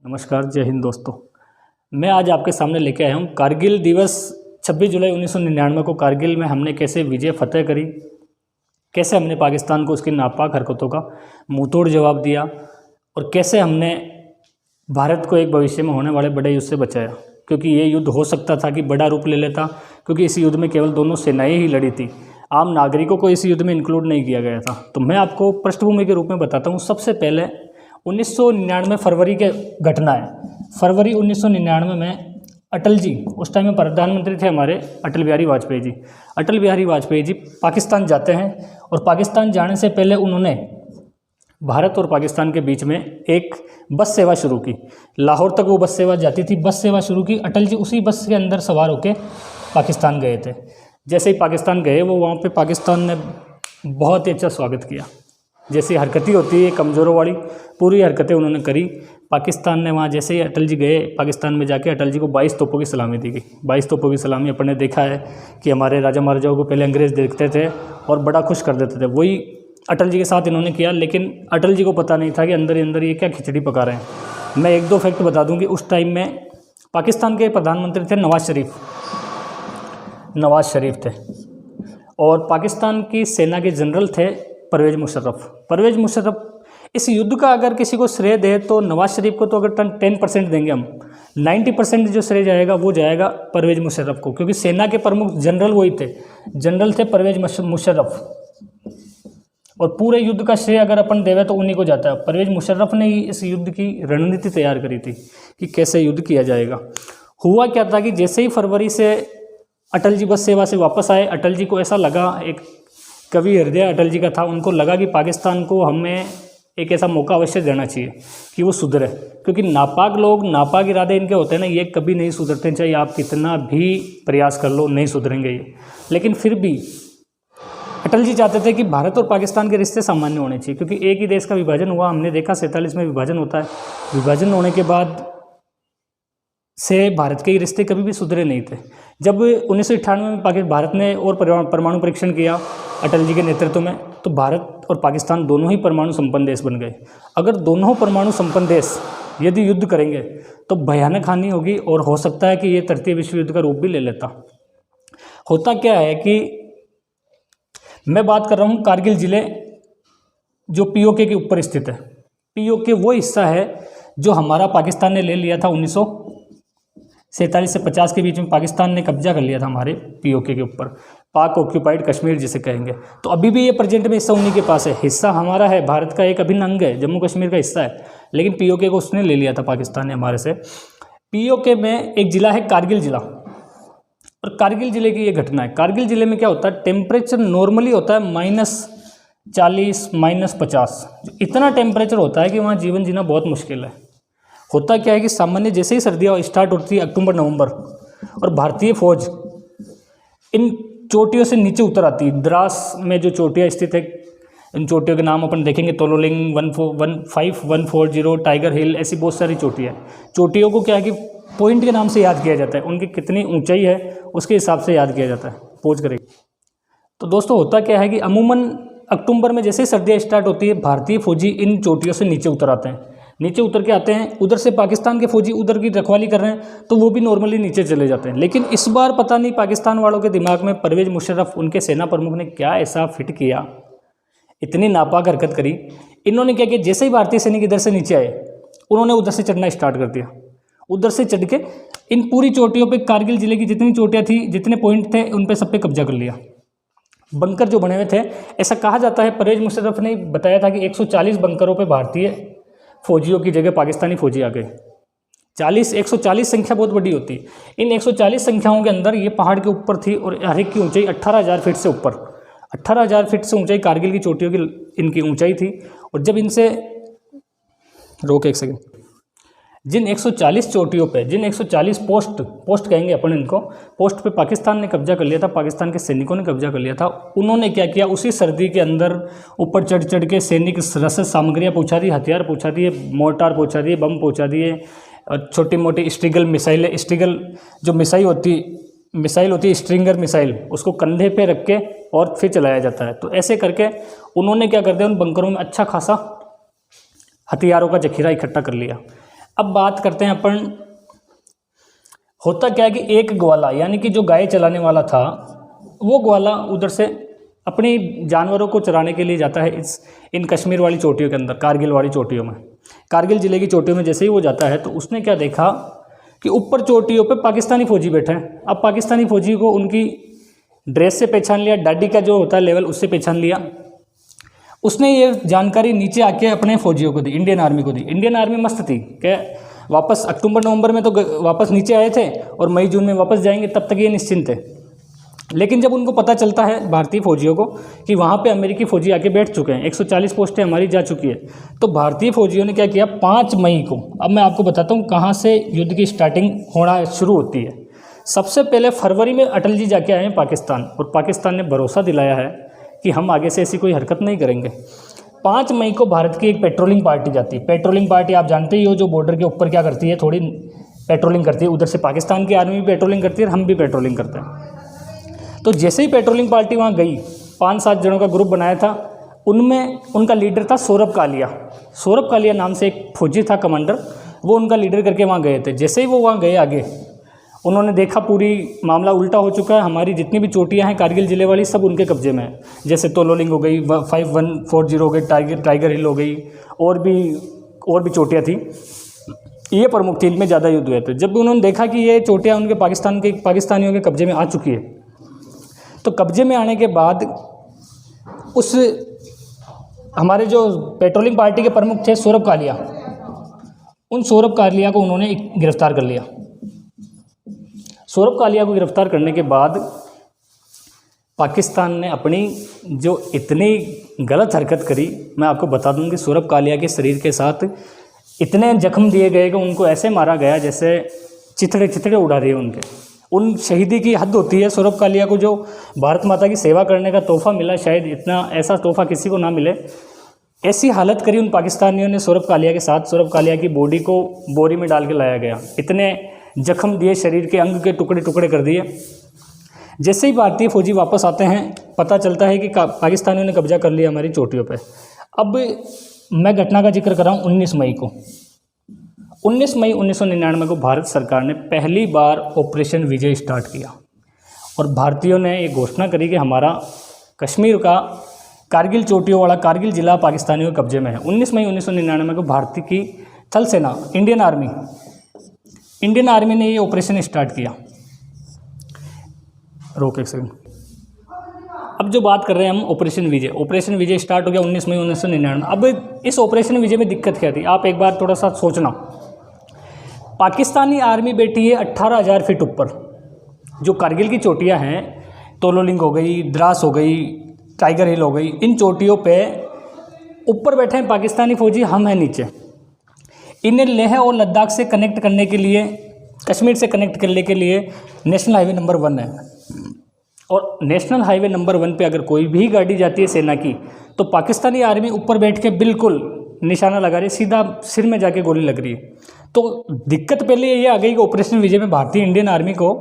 नमस्कार, जय हिंद दोस्तों। मैं आज आपके सामने लेके आया हूँ कारगिल दिवस 26 जुलाई 1999 को कारगिल में हमने कैसे विजय फतेह करी, कैसे हमने पाकिस्तान को उसकी नापाक हरकतों का मुंहतोड़ जवाब दिया और कैसे हमने भारत को एक भविष्य में होने वाले बड़े युद्ध से बचाया। क्योंकि ये युद्ध हो सकता था कि बड़ा रूप ले लेता, क्योंकि इस युद्ध में केवल दोनों सेनाएँ ही लड़ी थी, आम नागरिकों को इस युद्ध में इंक्लूड नहीं किया गया था। तो मैं आपको पृष्ठभूमि के रूप में बताता हूँ। सबसे पहले 1999 फरवरी के घटना है। फरवरी 1999 में अटल जी, उस टाइम में प्रधानमंत्री थे हमारे अटल बिहारी वाजपेयी जी। अटल बिहारी वाजपेयी जी पाकिस्तान जाते हैं और पाकिस्तान जाने से पहले उन्होंने भारत और पाकिस्तान के बीच में एक बस सेवा शुरू की। लाहौर तक वो बस सेवा जाती थी, बस सेवा शुरू की। अटल जी उसी बस के अंदर सवार होकर पाकिस्तान गए थे। जैसे ही पाकिस्तान गए, वो वहाँ पे पाकिस्तान ने बहुत ही अच्छा स्वागत किया। जैसी हरकतें होती है कमज़ोरों वाली, पूरी हरकतें उन्होंने करी। पाकिस्तान ने वहाँ जैसे ही अटल जी गए पाकिस्तान में जाके अटल जी को 22 तोपों की सलामी दी गई। 22 तोपों की सलामी अपन ने देखा है कि हमारे राजा महाराजाओं को पहले अंग्रेज़ देखते थे और बड़ा खुश कर देते थे। वही अटल जी के साथ इन्होंने किया, लेकिन अटल जी को पता नहीं था कि अंदर ही अंदर ये क्या खिचड़ी पका रहे हैं। मैं एक दो फैक्ट बता दूँ कि उस टाइम में पाकिस्तान के प्रधानमंत्री थे नवाज़ शरीफ थे और पाकिस्तान की सेना के जनरल थे परवेज़ मुशर्रफ। इस युद्ध का अगर किसी को श्रेय दे तो नवाज़ शरीफ को तो अगर 10% देंगे हम, 90% जो श्रेय जाएगा वो जाएगा परवेज़ मुशर्रफ को, क्योंकि सेना के प्रमुख जनरल वही थे। जनरल थे परवेज़ मुशर्रफ और पूरे युद्ध का श्रेय अगर अपन देवे तो उन्हीं को जाता है। परवेज़ मुशर्रफ ने ही इस युद्ध की रणनीति तैयार करी थी कि कैसे युद्ध किया जाएगा। हुआ क्या था कि जैसे ही फरवरी से अटल जी बस सेवा से वापस आए, अटल जी को ऐसा लगा, एक कवि हृदय अटल जी का था, उनको लगा कि पाकिस्तान को हमें एक ऐसा मौका अवश्य देना चाहिए कि वो सुधरे। क्योंकि नापाक लोग, नापाक इरादे इनके होते हैं ना, ये कभी नहीं सुधरते, चाहे आप कितना भी प्रयास कर लो नहीं सुधरेंगे ये। लेकिन फिर भी अटल जी चाहते थे कि भारत और पाकिस्तान के रिश्ते सामान्य होने चाहिए, क्योंकि एक ही देश का विभाजन हुआ। हमने देखा 47 में विभाजन होता है। विभाजन होने के बाद से भारत के ही रिश्ते कभी भी सुधरे नहीं थे। जब 1998 में भारत ने और परमाणु परीक्षण किया अटल जी के नेतृत्व में, तो भारत और पाकिस्तान दोनों ही परमाणु संपन्न देश बन गए। अगर दोनों परमाणु संपन्न देश यदि युद्ध करेंगे तो भयानक हानि होगी और हो सकता है कि ये तृतीय विश्व युद्ध का रूप भी ले लेता। होता क्या है कि मैं बात कर रहा हूँ कारगिल ज़िले जो पीओके के ऊपर स्थित है। पीओके वो हिस्सा है जो हमारा पाकिस्तान ने ले लिया था 1947 से 50 के बीच में। पाकिस्तान ने कब्जा कर लिया था हमारे पीओके के ऊपर, पाक ऑक्यूपाइड कश्मीर जिसे कहेंगे। तो अभी भी ये प्रेजेंट में हिस्सा उन्हीं के पास है। हिस्सा हमारा है, भारत का एक अभिन्न अंग है, जम्मू कश्मीर का हिस्सा है, लेकिन पीओके को उसने ले लिया था पाकिस्तान ने हमारे से। पीओके में एक ज़िला है कारगिल ज़िला, और कारगिल ज़िले की ये घटना है। कारगिल ज़िले में क्या होता है, टेम्परेचर नॉर्मली होता है -40 -50, इतना टेम्परेचर होता है कि वहाँ जीवन जीना बहुत मुश्किल है। होता क्या है कि सामान्य जैसे ही सर्दियाँ स्टार्ट होती है अक्टूबर नवंबर, और भारतीय फौज इन चोटियों से नीचे उतर आती है। द्रास में जो चोटियाँ स्थित है, इन चोटियों के नाम अपन देखेंगे, तोलोलिंग 15140, टाइगर हिल, ऐसी बहुत सारी चोटियाँ। चोटियों को क्या है कि पॉइंट के नाम से याद किया जाता है, उनकी कितनी ऊंचाई है उसके हिसाब से याद किया जाता है। पहुँच करेगी। तो दोस्तों होता क्या है कि अमूमन अक्टूबर में जैसे ही सर्दियाँ स्टार्ट होती है भारतीय फौजी इन चोटियों से नीचे उतर आते हैं। नीचे उतर के आते हैं, उधर से पाकिस्तान के फौजी उधर की रखवाली कर रहे हैं, तो वो भी नॉर्मली नीचे चले जाते हैं। लेकिन इस बार पता नहीं पाकिस्तान वालों के दिमाग में परवेज़ मुशर्रफ, उनके सेना प्रमुख ने क्या ऐसा फिट किया, इतनी नापाक हरकत करी। इन्होंने क्या किया, जैसे ही भारतीय सैनिक इधर से नीचे आए उन्होंने उधर से चढ़ना स्टार्ट कर दिया। उधर से चढ़ के इन पूरी चोटियों पर, कारगिल जिले की जितनी चोटियाँ थी, जितने पॉइंट थे, उन पर सब पे कब्जा कर लिया। बंकर जो बने हुए थे, ऐसा कहा जाता है, परवेज़ मुशर्रफ ने बताया था कि 140 बंकरों पर भारतीय फौजियों की जगह पाकिस्तानी फौजी आ गए। 140 संख्या बहुत बड़ी होती है। इन 140 संख्याओं के अंदर ये पहाड़ के ऊपर थी और हर एक की ऊंचाई 18,000 फीट से ऊपर, 18,000 फीट से ऊंचाई कारगिल की चोटियों की इनकी ऊंचाई थी। और जब इनसे एक सेकंड, जिन 140 चोटियों पे, जिन 140 पोस्ट कहेंगे अपन इनको, पोस्ट पे पाकिस्तान ने कब्जा कर लिया था, पाकिस्तान के सैनिकों ने कब्जा कर लिया था। उन्होंने क्या किया, उसी सर्दी के अंदर ऊपर चढ़ के सैनिक रसद सामग्रियाँ पहुँचा दी, हथियार पहुँचा दिए, मोर्टार पहुँचा दिए, बम पहुँचा दिए, और छोटी मोटी स्ट्रिगल मिसाइलें, स्ट्रिगल जो मिसाइल होती है स्ट्रिंगर मिसाइल, उसको कंधे पे रख के और फिर चलाया जाता है। तो ऐसे करके उन्होंने क्या कर दिया, उन बंकरों में अच्छा खासा हथियारों का जखीरा इकट्ठा कर लिया। अब बात करते हैं अपन, होता क्या है कि एक ग्वाला यानी कि जो गाय चलाने वाला था, वो ग्वाला उधर से अपनी जानवरों को चराने के लिए जाता है इन कश्मीर वाली चोटियों के अंदर, कारगिल वाली चोटियों में, कारगिल ज़िले की चोटियों में जैसे ही वो जाता है तो उसने क्या देखा कि ऊपर चोटियों पे पाकिस्तानी फ़ौजी बैठे हैं। अब पाकिस्तानी फ़ौजी को उनकी ड्रेस से पहचान लिया, डाडी का जो होता है लेवल उससे पहचान लिया। उसने ये जानकारी नीचे आके अपने फ़ौजियों को दी, इंडियन आर्मी को दी। इंडियन आर्मी मस्त थी कि वापस अक्टूबर नवंबर में तो वापस नीचे आए थे और मई जून में वापस जाएंगे, तब तक ये निश्चिंत थे। लेकिन जब उनको पता चलता है भारतीय फ़ौजियों को कि वहाँ पे अमेरिकी फ़ौजी आके बैठ चुके हैं, 140 पोस्टें हमारी जा चुकी है, तो भारतीय फ़ौजियों ने क्या किया, 5 मई को, अब मैं आपको बताता हूँ कहाँ से युद्ध की स्टार्टिंग होना शुरू होती है। सबसे पहले फरवरी में अटल जी जाके आए हैं पाकिस्तान, और पाकिस्तान ने भरोसा दिलाया है कि हम आगे से ऐसी कोई हरकत नहीं करेंगे। 5 मई को भारत की एक पेट्रोलिंग पार्टी जाती है। पेट्रोलिंग पार्टी आप जानते ही हो, जो बॉर्डर के ऊपर क्या करती है, थोड़ी पेट्रोलिंग करती है। उधर से पाकिस्तान की आर्मी भी पेट्रोलिंग करती है और हम भी पेट्रोलिंग करते हैं। तो जैसे ही पेट्रोलिंग पार्टी वहाँ गई, 5-7 जनों का ग्रुप बनाया था, उनमें उनका लीडर था सौरभ कालिया। सौरभ कालिया नाम से एक फौजी था कमांडर, वो उनका लीडर करके वहाँ गए थे। जैसे ही वो वहाँ गए आगे, उन्होंने देखा पूरी मामला उल्टा हो चुका है, हमारी जितनी भी चोटियाँ हैं कारगिल ज़िले वाली सब उनके कब्जे में है। जैसे तोलोलिंग हो गई, 5140 हो गई, टाइगर हिल हो गई, और भी चोटियाँ थी, ये प्रमुख थी, इनमें ज़्यादा युद्ध हुए थे। जब उन्होंने देखा कि ये चोटियाँ उनके पाकिस्तानियों के कब्जे में आ चुकी है, तो कब्जे में आने के बाद उस हमारे जो पेट्रोलिंग पार्टी के प्रमुख थे सौरभ कालिया, उन सौरभ कालिया को उन्होंने गिरफ्तार कर लिया। सौरभ कालिया को गिरफ्तार करने के बाद पाकिस्तान ने अपनी जो इतनी गलत हरकत करी, मैं आपको बता दूं कि सौरभ कालिया के शरीर के साथ इतने जख्म दिए गए कि उनको ऐसे मारा गया जैसे चिथड़े उड़ा दिए उनके। उन शहीदी की हद होती है। सौरभ कालिया को जो भारत माता की सेवा करने का तोहफा मिला, शायद इतना ऐसा तोहफा किसी को ना मिले। ऐसी हालत करी उन पाकिस्तानियों ने सौरभ कालिया के साथ, सौरभ कालिया की बॉडी को बोरी में डाल के लाया गया, इतने जख्म दिए, शरीर के अंग के टुकड़े टुकड़े कर दिए। जैसे ही भारतीय फौजी वापस आते हैं, पता चलता है कि पाकिस्तानियों ने कब्जा कर लिया हमारी चोटियों पे। अब मैं घटना का जिक्र कर रहा हूँ 19 मई को। 19 मई 1999 को भारत सरकार ने पहली बार ऑपरेशन विजय स्टार्ट किया और भारतीयों ने ये घोषणा करी कि हमारा कश्मीर का कारगिल चोटियों वाला कारगिल ज़िला पाकिस्तानियों के कब्जे में है। 19 मई 1999 को भारतीय की थल सेना, इंडियन आर्मी ने ये ऑपरेशन स्टार्ट किया। रोक एक सेकंड। अब जो बात कर रहे हैं हम ऑपरेशन विजय स्टार्ट हो गया 19 मई 1999। अब इस ऑपरेशन विजय में दिक्कत क्या थी, आप एक बार थोड़ा सा सोचना। पाकिस्तानी आर्मी बैठी है 18,000 फीट ऊपर। जो कारगिल की चोटियां हैं, तोलोलिंग हो गई, द्रास हो गई, टाइगर हिल हो गई, इन चोटियों पे ऊपर बैठे हैं पाकिस्तानी फौजी, हम हैं नीचे। इन्हें लेह और लद्दाख से कनेक्ट करने के लिए, कश्मीर से कनेक्ट करने के लिए नेशनल हाईवे नंबर 1 है। और नेशनल हाईवे नंबर 1 पे अगर कोई भी गाड़ी जाती है सेना की, तो पाकिस्तानी आर्मी ऊपर बैठ के बिल्कुल निशाना लगा रही है, सीधा सिर में जाके गोली लग रही है। तो दिक्कत पहले ये आ गई कि ऑपरेशन विजय में भारतीय इंडियन आर्मी को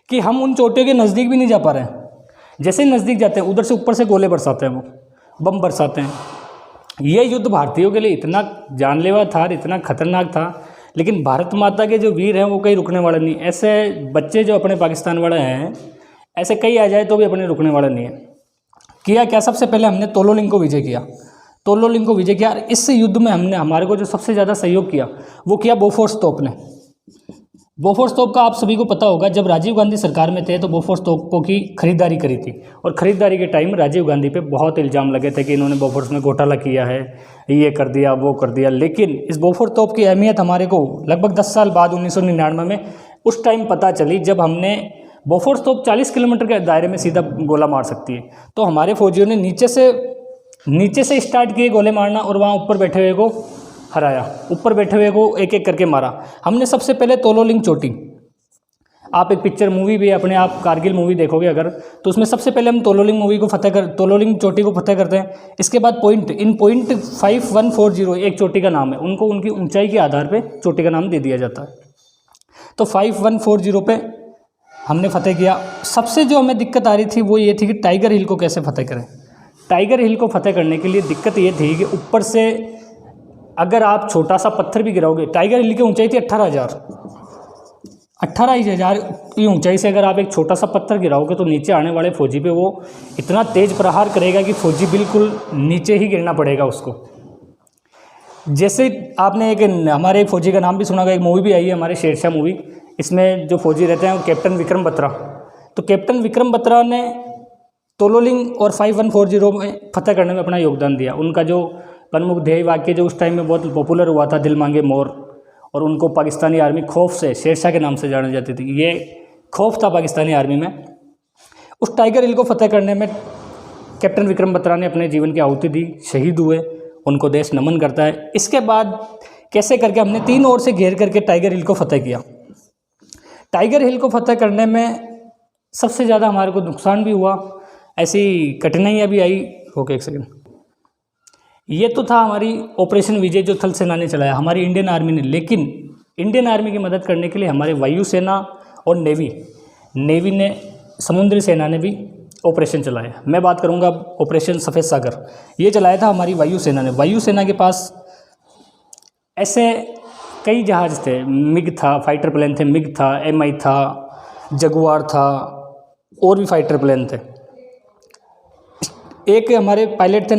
कि हम उन चोटियों के नज़दीक भी नहीं जा पा रहे हैं। जैसे ही नज़दीक जाते हैं, उधर से ऊपर से गोले बरसाते हैं, वो बम बरसाते हैं। ये युद्ध भारतीयों के लिए इतना जानलेवा था, इतना खतरनाक था, लेकिन भारत माता के जो वीर हैं वो कहीं रुकने वाले नहीं। ऐसे बच्चे जो अपने पाकिस्तान वाले हैं, ऐसे कई आ जाए तो भी अपने रुकने वाले नहीं है। किया क्या, सबसे पहले हमने तोलोलिंग को विजय किया। और इस युद्ध में हमने, हमारे को जो सबसे ज़्यादा सहयोग किया वो किया बोफोर्स तोप ने। बोफोर्स तोप का आप सभी को पता होगा, जब राजीव गांधी सरकार में थे तो बोफोर्स तोपों की खरीदारी करी थी, और ख़रीदारी के टाइम राजीव गांधी पे बहुत इल्ज़ाम लगे थे कि इन्होंने बोफोर्स में घोटाला किया है, ये कर दिया, वो कर दिया। लेकिन इस बोफोर्स तोप की अहमियत हमारे को लगभग 10 साल बाद 1999 में उस टाइम पता चली, जब हमने बोफोर्स तोप 40 किलोमीटर के दायरे में सीधा गोला मार सकती है। तो हमारे फौजियों ने नीचे से स्टार्ट किए गोले मारना, और वहाँ ऊपर बैठे हुए को हराया, ऊपर बैठे हुए को एक एक करके मारा। हमने सबसे पहले तोलोलिंग चोटी, आप एक पिक्चर मूवी भी अपने आप कारगिल मूवी देखोगे अगर, तो उसमें सबसे पहले हम तोलोलिंग चोटी को फतेह करते हैं। इसके बाद पॉइंट 5140 एक चोटी का नाम है, उनको उनकी ऊंचाई के आधार पे चोटी का नाम दे दिया जाता है। तो 5140 पे हमने फतेह किया। सबसे जो हमें दिक्कत आ रही थी वो ये थी कि टाइगर हिल को कैसे फतेह करें। टाइगर हिल को फतेह करने के लिए दिक्कत ये थी कि ऊपर से अगर आप छोटा सा पत्थर भी गिराओगे, टाइगर हिल की ऊंचाई थी 18,000 की ऊंचाई से अगर आप एक छोटा सा पत्थर गिराओगे तो नीचे आने वाले फौजी पे वो इतना तेज प्रहार करेगा कि फौजी बिल्कुल नीचे ही गिरना पड़ेगा उसको। जैसे आपने एक हमारे एक फौजी का नाम भी सुना होगा, एक मूवी भी आई है हमारे शेरशाह मूवी, इसमें जो फौजी रहते हैं वो कैप्टन विक्रम बत्रा। तो कैप्टन विक्रम बत्रा ने तोलोलिंग और 5140 में फतह करने में अपना योगदान दिया। उनका जो प्रमुख ध्येय वाक्य जो उस टाइम में बहुत पॉपुलर हुआ था, दिल मांगे मोर, और उनको पाकिस्तानी आर्मी खौफ से शेरशाह के नाम से जानी जाती थी। ये खौफ था पाकिस्तानी आर्मी में। उस टाइगर हिल को फतह करने में कैप्टन विक्रम बत्रा ने अपने जीवन की आहुति दी, शहीद हुए, उनको देश नमन करता है। इसके बाद कैसे करके हमने 3 ओर से घेर करके टाइगर हिल को फतह किया। टाइगर हिल को फतह करने में सबसे ज़्यादा हमारे को नुकसान भी हुआ, ऐसी कठिनाइयाँ भी आई। ओके, एक सेकंड। ये तो था हमारी ऑपरेशन विजय जो थल सेना ने चलाया, हमारी इंडियन आर्मी ने। लेकिन इंडियन आर्मी की मदद करने के लिए हमारे वायुसेना और नेवी ने, समुद्री सेना ने भी ऑपरेशन चलाया। मैं बात करूंगा अब ऑपरेशन सफ़ेद सागर, ये चलाया था हमारी वायुसेना ने। वायुसेना के पास ऐसे कई जहाज़ थे, मिग था, फाइटर प्लेन थे, मिग था, MI था, जगुआर था, और भी फाइटर प्लेन थे। एक हमारे पायलट थे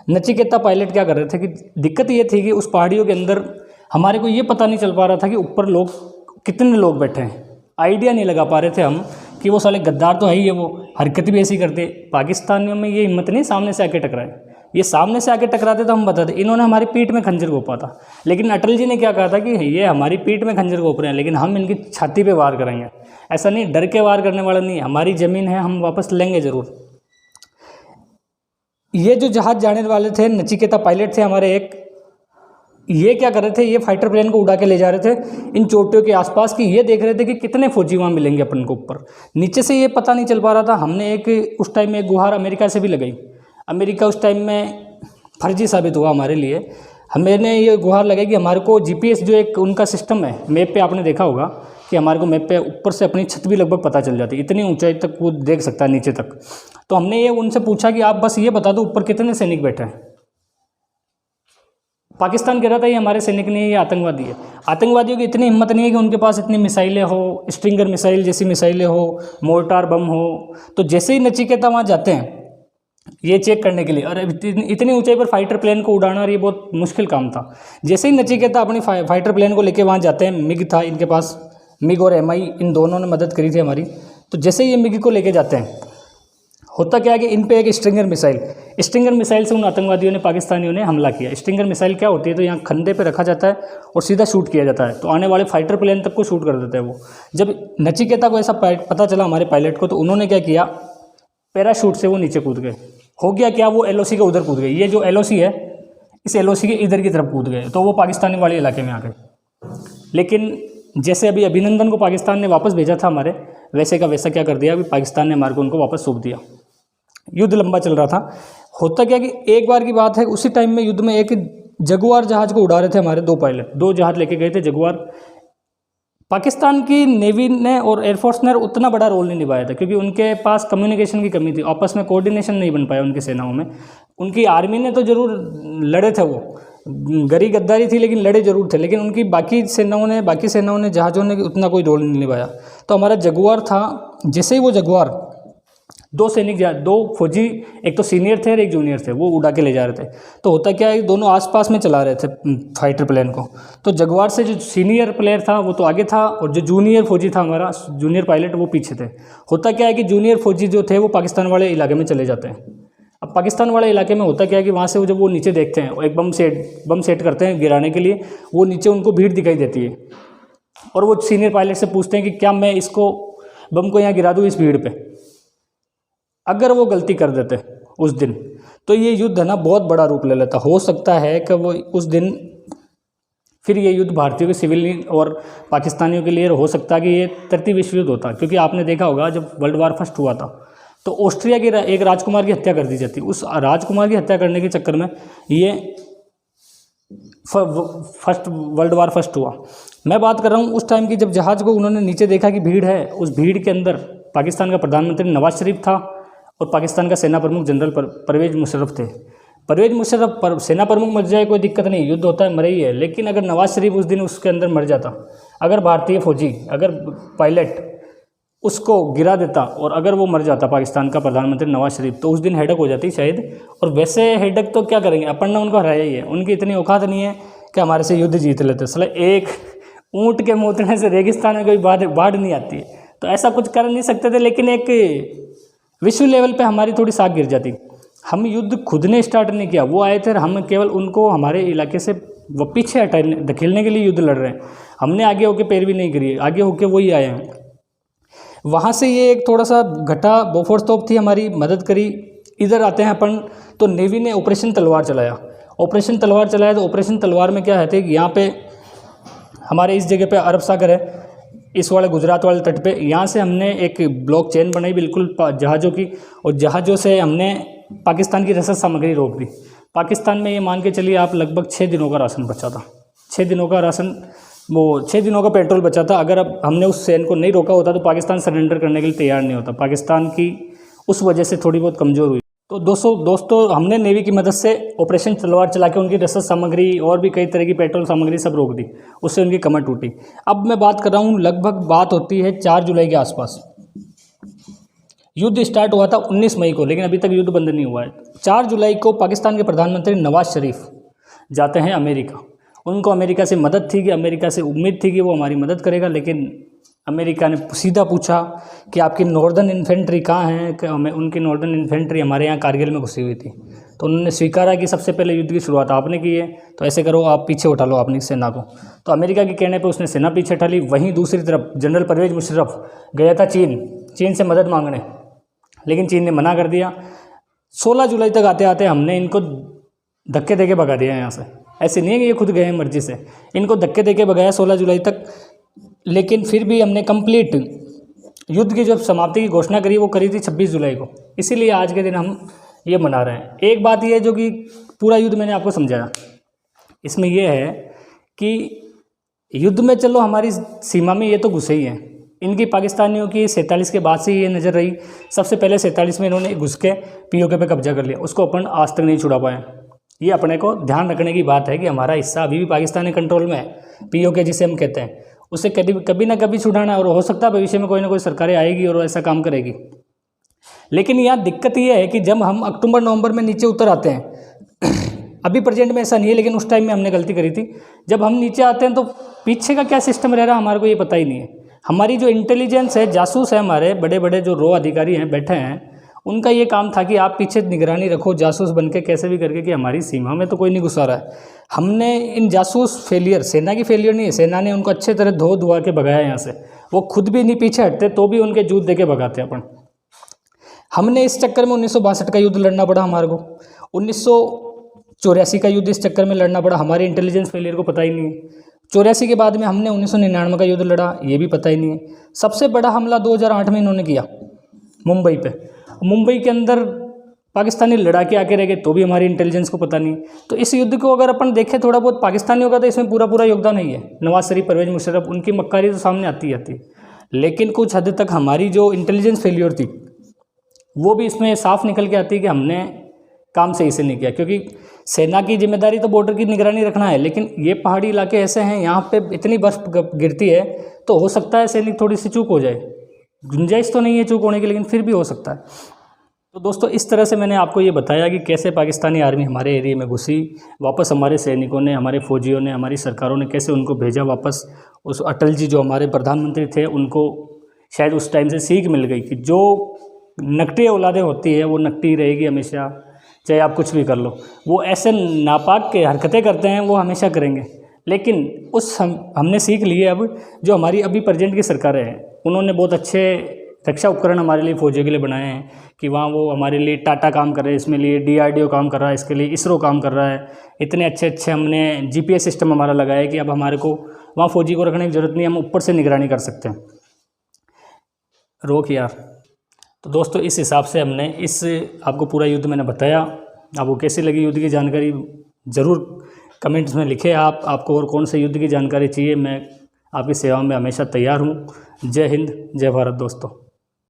नचिकेता पायलट क्या कर रहे थे कि दिक्कत ये थी कि उस पहाड़ियों के अंदर हमारे को ये पता नहीं चल पा रहा था कि ऊपर लोग कितने लोग बैठे हैं। आइडिया नहीं लगा पा रहे थे हम कि वो साले गद्दार तो है ही है, वो हरकत भी ऐसी करते। पाकिस्तानियों में ये हिम्मत नहीं सामने से आके टकराए, ये सामने से आके टकराते तो हम बताते। इन्होंने हमारी पीठ में खंजर घोंपा था, लेकिन अटल जी ने क्या कहा था कि ये हमारी पीठ में खंजर घोंप रहे हैं, लेकिन हम इनकी छाती पे वार करेंगे। ऐसा नहीं, डर के वार करने वाला नहीं, हमारी ज़मीन है, हम वापस लेंगे ज़रूर। ये जो जहाज़ जाने वाले थे, नचिकेता पायलट थे हमारे एक, ये क्या कर रहे थे, ये फाइटर प्लेन को उड़ा के ले जा रहे थे इन चोटियों के आसपास की। ये देख रहे थे कि कितने फौजी वहाँ मिलेंगे अपन को ऊपर। नीचे से ये पता नहीं चल पा रहा था। हमने उस टाइम में एक गुहार अमेरिका से भी लगाई। अमेरिका उस टाइम में फर्जी साबित हुआ हमारे लिए। हमने ये गुहार लगाई कि हमारे को GPS जो एक उनका सिस्टम है, मैप पे आपने देखा होगा कि हमारे को मैप पे ऊपर से अपनी छत भी लगभग पता चल जाती है, इतनी ऊंचाई तक वो देख सकता है नीचे तक। तो हमने ये उनसे पूछा कि आप बस ये बता दो ऊपर कितने सैनिक बैठे हैं। पाकिस्तान कह रहा था ये हमारे सैनिक नहीं है, ये आतंकवादी है। आतंकवादियों की इतनी हिम्मत नहीं है कि उनके पास इतनी मिसाइलें हो, स्ट्रिंगर मिसाइल जैसी मिसाइलें हो, मोर्टार बम हो। तो जैसे ही नचिकेता वहाँ जाते हैं ये चेक करने के लिए, और इतनी ऊंचाई पर फाइटर प्लेन को उड़ाना, और ये बहुत मुश्किल काम था। जैसे ही नचिकेता अपनी फाइटर प्लेन को लेके वहाँ जाते हैं, मिग था इनके पास, मिग और MI इन दोनों ने मदद करी थी हमारी। तो जैसे ही ये मिग को लेके जाते हैं, होता क्या है कि इन पे एक स्ट्रिंगर मिसाइल से उन आतंकवादियों ने, पाकिस्तानियों ने हमला किया। स्ट्रिंगर मिसाइल क्या होती है, तो यहाँ खंडे पे रखा जाता है और सीधा शूट किया जाता है, तो आने वाले फाइटर प्लेन तक को शूट कर देते हैं वो। जब नचिकेता को ऐसा पता चला हमारे पायलट को, तो उन्होंने क्या किया, पैराशूट से वो नीचे कूद गए। हो गया क्या, वो LOC के उधर कूद गए। ये जो LOC है, इस LOC के इधर की तरफ कूद गए, तो वो पाकिस्तानी वाले इलाके में आ गए। लेकिन जैसे अभी अभिनंदन को पाकिस्तान ने वापस भेजा था हमारे, वैसे का वैसा क्या कर दिया, अभी पाकिस्तान ने हमारे को उनको वापस सौंप दिया। युद्ध लंबा चल रहा था। होता क्या कि एक बार की बात है, उसी टाइम में युद्ध में एक जगुआर जहाज़ को उड़ा रहे थे हमारे 2 पायलट, 2 जहाज़ लेके गए थे जगुआर। पाकिस्तान की नेवी ने और एयरफोर्स ने उतना बड़ा रोल नहीं निभाया था, क्योंकि उनके पास कम्युनिकेशन की कमी थी, आपस में कोऑर्डिनेशन नहीं बन पाया उनकी सेनाओं में। उनकी आर्मी ने तो ज़रूर लड़े थे, वो गरी गद्दारी थी, लेकिन लड़े जरूर थे। लेकिन उनकी बाकी सेनाओं ने जहाज़ों ने उतना कोई रोल नहीं निभाया। तो हमारा जगुआर था, जैसे ही वो जगुआर 2 फौजी, एक तो सीनियर थे और एक जूनियर थे, वो उड़ा के ले जा रहे थे। तो होता क्या है, दोनों आसपास में चला रहे थे फाइटर प्लेन को। तो जगुआर से जो सीनियर प्लेयर था वो तो आगे था, और जो जूनियर फौजी था हमारा जूनियर पायलट, वो पीछे थे। होता क्या है कि जूनियर फौजी जो थे वो पाकिस्तान वाले इलाके में चले जाते हैं। अब पाकिस्तान वाले इलाके में होता क्या है कि वहाँ से जब वो नीचे देखते हैं, एक बम सेट करते हैं गिराने के लिए, वो नीचे उनको भीड़ दिखाई देती है, और वो सीनियर पायलट से पूछते हैं कि क्या मैं इसको बम को यहाँ गिरा दूँ इस भीड़ पे। अगर वो गलती कर देते उस दिन, तो ये युद्ध है ना बहुत बड़ा रूप ले लेता। हो सकता है कि वो उस दिन फिर ये युद्ध भारतीयों के सिविल और पाकिस्तानियों के लिए हो सकता है कि ये तृतीय विश्व युद्ध होता। क्योंकि आपने देखा होगा जब वर्ल्ड वार फर्स्ट हुआ था, तो ऑस्ट्रिया के एक राजकुमार की हत्या कर दी जाती। उस राजकुमार की हत्या करने के चक्कर में ये वर्ल्ड वार फर्स्ट हुआ। मैं बात कर रहा हूँ उस टाइम की, जब जहाज़ को उन्होंने नीचे देखा कि भीड़ है, उस भीड़ के अंदर पाकिस्तान का प्रधानमंत्री नवाज शरीफ था और पाकिस्तान का सेना प्रमुख जनरल परवेज मुशर्रफ थे। परवेज मुशर्रफ पर सेना प्रमुख मर जाए कोई दिक्कत नहीं, युद्ध होता है, मरे ही है, लेकिन अगर नवाज शरीफ उस दिन उसके अंदर मर जाता, अगर भारतीय फौजी, अगर पायलट उसको गिरा देता और अगर वो मर जाता पाकिस्तान का प्रधानमंत्री नवाज शरीफ, तो उस दिन हेडक हो जाती शायद। और वैसे हेडक तो क्या करेंगे, अपन ने उनको हराया ही है, उनकी इतनी औकात नहीं है कि हमारे से युद्ध जीत लेते। साला एक ऊँट के मूतने से रेगिस्तान में कोई बाढ़ नहीं आती है, तो ऐसा कुछ कर नहीं सकते थे। लेकिन एक विश्व लेवल पे हमारी थोड़ी साख गिर जाती। हम युद्ध खुद ने स्टार्ट नहीं किया, वो आए थे, हम केवल उनको हमारे इलाके से वो पीछे हटाने धकेलने के लिए युद्ध लड़ रहे हैं। हमने आगे होके पैर भी नहीं करी, आगे होके वही आए हैं। वहाँ से ये एक थोड़ा सा घटा, बोफोर्स तोप थी हमारी, मदद करी। इधर आते हैं अपन, तो नेवी ने ऑपरेशन तलवार चलाया। ऑपरेशन तलवार चलाया तो ऑपरेशन तलवार में क्या है थे कि यहाँ पे हमारे इस जगह पे अरब सागर है, इस वाले गुजरात वाले तट पे, यहाँ से हमने एक ब्लॉक चेन बनाई बिल्कुल जहाज़ों की, और जहाज़ों से हमने पाकिस्तान की रसद सामग्री रोक दी। पाकिस्तान में ये मान के चलिए आप लगभग 6 दिनों का राशन बचा था, 6 दिनों का राशन, वो 6 दिनों का पेट्रोल बचा था। अगर अब हमने उस सेन को नहीं रोका होता तो पाकिस्तान सरेंडर करने के लिए तैयार नहीं होता। पाकिस्तान की उस वजह से थोड़ी बहुत कमज़ोर हुई। तो दोस्तों हमने नेवी की मदद से ऑपरेशन तलवार चला के उनकी रसद सामग्री और भी कई तरह की पेट्रोल सामग्री सब रोक दी, उससे उनकी कमर टूटी। अब मैं बात कर रहा हूँ, लगभग बात होती है 4 जुलाई के आसपास। युद्ध स्टार्ट हुआ था 19 मई को, लेकिन अभी तक युद्ध बंद नहीं हुआ है। 4 जुलाई को पाकिस्तान के प्रधानमंत्री नवाज शरीफ जाते हैं अमेरिका। उनको अमेरिका से मदद थी, कि अमेरिका से उम्मीद थी कि वो हमारी मदद करेगा, लेकिन अमेरिका ने सीधा पूछा कि आपकी नॉर्दर्न इन्फेंट्री कहाँ है, कि हमें उनकी नॉर्दर्न इन्फेंट्री हमारे यहाँ कारगिल में घुसी हुई थी। तो उन्होंने स्वीकारा कि सबसे पहले युद्ध की शुरुआत आपने की है, तो ऐसे करो आप पीछे उठा लो अपनी सेना को। तो अमेरिका के कहने पे उसने सेना पीछे उठा ली। वहीं दूसरी तरफ जनरल परवेज मुशर्रफ गया था चीन से मदद मांगने, लेकिन चीन ने मना कर दिया। 16 जुलाई तक आते आते हमने इनको धक्के दे के भगा दिया यहाँ से। ऐसे नहीं है कि ये खुद गए हैं मर्जी से, इनको धक्के दे के भगाया 16 जुलाई तक। लेकिन फिर भी हमने कंप्लीट युद्ध की जब समाप्ति की घोषणा करी, वो करी थी 26 जुलाई को। इसीलिए आज के दिन हम ये मना रहे हैं। एक बात ये जो कि पूरा युद्ध मैंने आपको समझाया, इसमें यह है कि युद्ध में चलो हमारी सीमा में ये तो घुसे ही हैं। इनकी पाकिस्तानियों की 47 के बाद से ये नज़र रही। सबसे पहले 47 में इन्होंने घुस के पीओके पे कब्जा कर लिया, उसको अपन आज तक नहीं छुड़ा पाए। ये अपने को ध्यान रखने की बात है कि हमारा हिस्सा अभी भी पाकिस्तानी कंट्रोल में है। पीओके जिसे हम कहते हैं, उसे कभी ना कभी छुड़ाना, और हो सकता है भविष्य में कोई ना कोई सरकारें आएगी और ऐसा काम करेगी। लेकिन यहाँ दिक्कत ये है कि जब हम अक्टूबर नवंबर में नीचे उतर आते हैं, अभी प्रेजेंट में ऐसा नहीं है, लेकिन उस टाइम में हमने गलती करी थी। जब हम नीचे आते हैं तो पीछे का क्या सिस्टम रह रहा है हमारे को ये पता ही नहीं है। हमारी जो इंटेलिजेंस है, जासूस है, हमारे बड़े बड़े जो रो अधिकारी हैं बैठे हैं, उनका ये काम था कि आप पीछे निगरानी रखो जासूस बन के कैसे भी करके कि हमारी सीमा में तो कोई नहीं घुसा रहा है। हमने इन जासूस फेलियर, सेना की फेलियर नहीं है, सेना ने उनको अच्छे तरह धो धुआ के भगाया यहाँ से। वो खुद भी नहीं पीछे हटते तो भी उनके जूत दे के भगाते अपन। हमने इस चक्कर में 1962 का युद्ध लड़ना पड़ा हमारे को, 1984 का युद्ध इस चक्कर में लड़ना पड़ा। हमारे इंटेलिजेंस फेलियर को पता ही नहीं है। 84 के बाद में हमने 1999 का युद्ध लड़ा, ये भी पता ही नहीं है। सबसे बड़ा हमला 2008 में इन्होंने किया मुंबई पे। मुंबई के अंदर पाकिस्तानी लड़ाके आके रह गए, तो भी हमारी इंटेलिजेंस को पता नहीं। तो इस युद्ध को अगर अपन देखें थोड़ा बहुत पाकिस्तानियों का, तो इसमें पूरा योगदान नहीं है। नवाज शरीफ, परवेज मुशर्रफ, उनकी मक्कारी तो सामने आती है, लेकिन कुछ हद तक हमारी जो इंटेलिजेंस फेलियर थी वो भी इसमें साफ निकल के आती है कि हमने काम सही से नहीं किया। क्योंकि सेना की जिम्मेदारी तो बॉर्डर की निगरानी रखना है, लेकिन ये पहाड़ी इलाके ऐसे हैं, यहाँ पे इतनी बर्फ गिरती है, तो हो सकता है सैनिक थोड़ी सी चूक हो जाए। गुंजाइश तो नहीं है चूक होने की, लेकिन फिर भी हो सकता है। तो दोस्तों, इस तरह से मैंने आपको ये बताया कि कैसे पाकिस्तानी आर्मी हमारे एरिया में घुसी, वापस हमारे सैनिकों ने, हमारे फौजियों ने, हमारी सरकारों ने कैसे उनको भेजा वापस। उस अटल जी जो हमारे प्रधानमंत्री थे, उनको शायद उस टाइम से सीख मिल गई कि जो नकटी औलादें होती है वो नकटी रहेगी हमेशा, चाहे आप कुछ भी कर लो। वो ऐसे नापाक के हरकतें करते हैं, वो हमेशा करेंगे। लेकिन हमने सीख लिए। अब जो हमारी अभी प्रेजेंट की सरकारें हैं, उन्होंने बहुत अच्छे रक्षा उपकरण हमारे लिए फौजियों के लिए बनाए हैं कि वहाँ वो हमारे लिए टाटा काम कर रहे हैं, इसमें लिए DRDO काम कर रहा है, इसके लिए इसरो काम कर रहा है। इतने अच्छे हमने GPS सिस्टम हमारा लगाया है कि अब हमारे को वहाँ फौजी को रखने की ज़रूरत नहीं, हम ऊपर से निगरानी कर सकते हैं। रोक यार। तो दोस्तों, इस हिसाब से हमने आपको पूरा युद्ध मैंने बताया। आपको कैसी लगी युद्ध की जानकारी ज़रूर कमेंट्स में लिखें। आपको और कौन से युद्ध की जानकारी चाहिए, मैं आपकी सेवा में हमेशा तैयार हूँ। जय हिंद, जय भारत दोस्तों।